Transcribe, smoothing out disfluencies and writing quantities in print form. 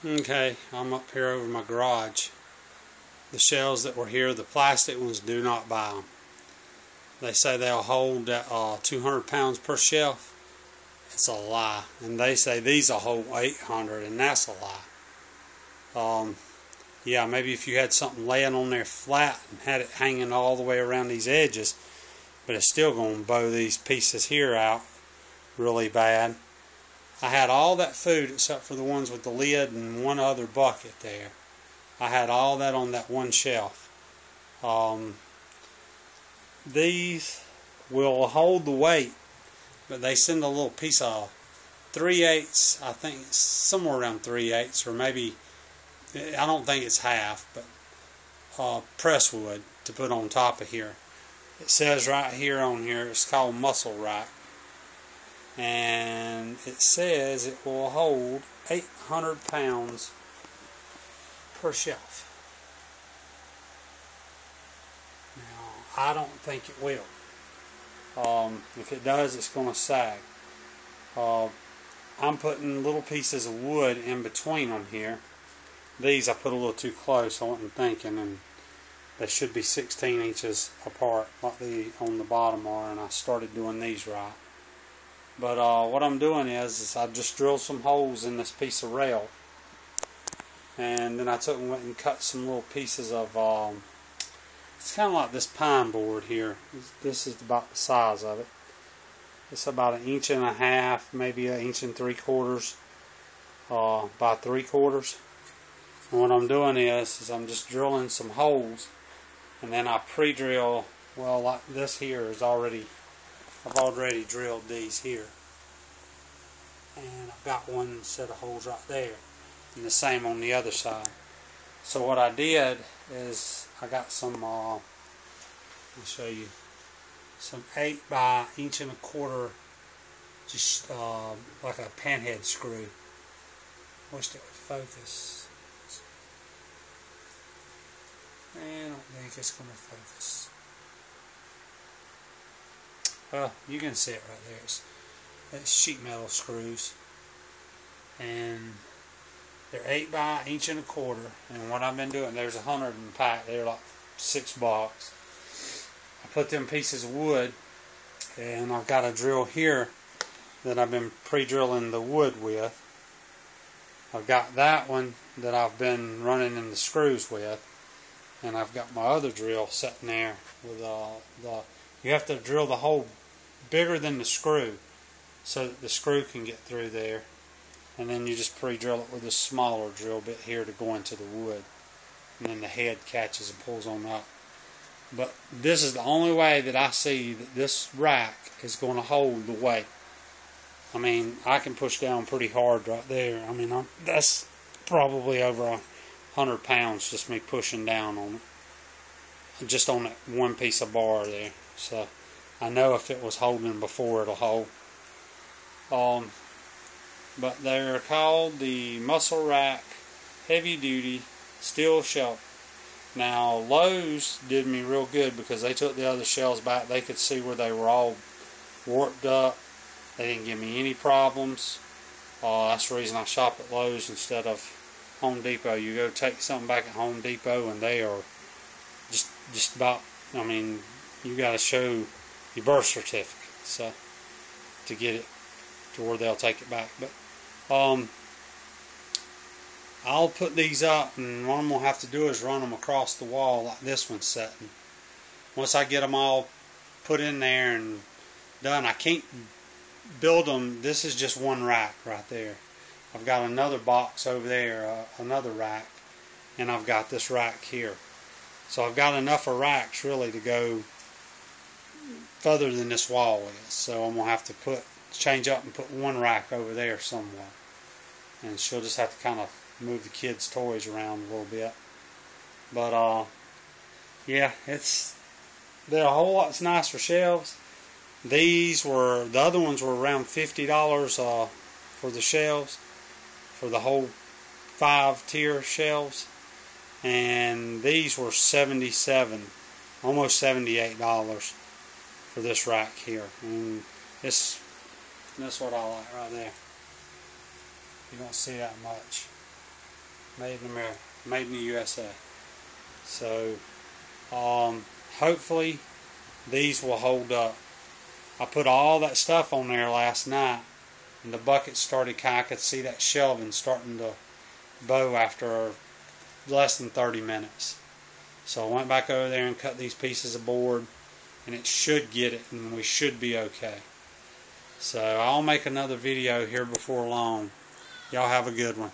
Okay, I'm up here over my garage. The shelves that were here, the plastic ones, do not buy them. They say they'll hold 200 pounds per shelf. It's a lie. And they say these will hold 800, and that's a lie. Yeah, maybe if you had something laying on there flat and had it hanging all the way around these edges, but it's still going to bow these pieces here out really bad. I had all that food except for the ones with the lid and one other bucket there. I had all that on that one shelf. These will hold the weight, but they send a little piece of 3/8, I think it's somewhere around 3/8, or maybe, I don't think it's half, but press wood to put on top of here. It says right here on here, it's called muscle rack. And it says it will hold 800 pounds per shelf. Now, I don't think it will. If it does, it's going to sag. I'm putting little pieces of wood in between them here. These I put a little too close, I wasn't thinking, and they should be 16 inches apart like the on the bottom are, and I started doing these right. But what I'm doing is I just drilled some holes in this piece of rail, and then I took and went and cut some little pieces of it's kind of like this pine board here. This is about the size of it. It's about 1.5 inches, maybe 1.75 inches by 3/4. And what I'm doing is I'm just drilling some holes, and then I pre-drill, well, like this here is already, I've already drilled these here, and I've got one set of holes right there, and the same on the other side. So what I did is I got some, I'll show you, some 8 by 1.25 inch, just like a panhead screw. Wish it would focus. I don't think it's going to focus. Well, you can see it right there. It's sheet metal screws, and they're 8 by 1.25 inch. And what I've been doing, there's 100 in the pack. They're like 6 bucks. I put them pieces of wood, and I've got a drill here that I've been pre-drilling the wood with. I've got that one that I've been running in the screws with, and I've got my other drill sitting there with you have to drill the hole bigger than the screw so that the screw can get through there, and then you just pre-drill it with a smaller drill bit here to go into the wood, and then the head catches and pulls on up. But this is the only way that I see that this rack is going to hold the weight. I mean, I can push down pretty hard right there. I mean, that's probably over 100 pounds just me pushing down on it, just on that one piece of bar there. So I know if it was holding before, it'll hold. But they're called the Muscle Rack Heavy Duty Steel Shelf. Now Lowe's did me real good because they took the other shelves back. They could see where they were all warped up. They didn't give me any problems. That's the reason I shop at Lowe's instead of Home Depot. You go take something back at Home Depot and they are just about, I mean, you got to show your birth certificate so to get it to where they'll take it back. But I'll put these up, and what I'm going to have to do is run them across the wall like this one's setting. Once I get them all put in there and done, I can't build them. This is just one rack right there. I've got another box over there, another rack, and I've got this rack here. So I've got enough of racks really to go further than this wall is. So I'm going to have to change up and put one rack over there somewhere. And she'll just have to kind of move the kids' toys around a little bit. But yeah, they're a whole lot nicer shelves. The other ones were around $50 for the shelves, for the whole 5-tier shelves, and these were $77, almost $78 for this rack here. And that's what I like right there. You don't see that much. Made in America, made in the USA. So hopefully these will hold up. I put all that stuff on there last night, and the bucket started kind of, I could see that shelving starting to bow after less than 30 minutes. So I went back over there and cut these pieces of board, and it should get it, and we should be okay. So I'll make another video here before long. Y'all have a good one.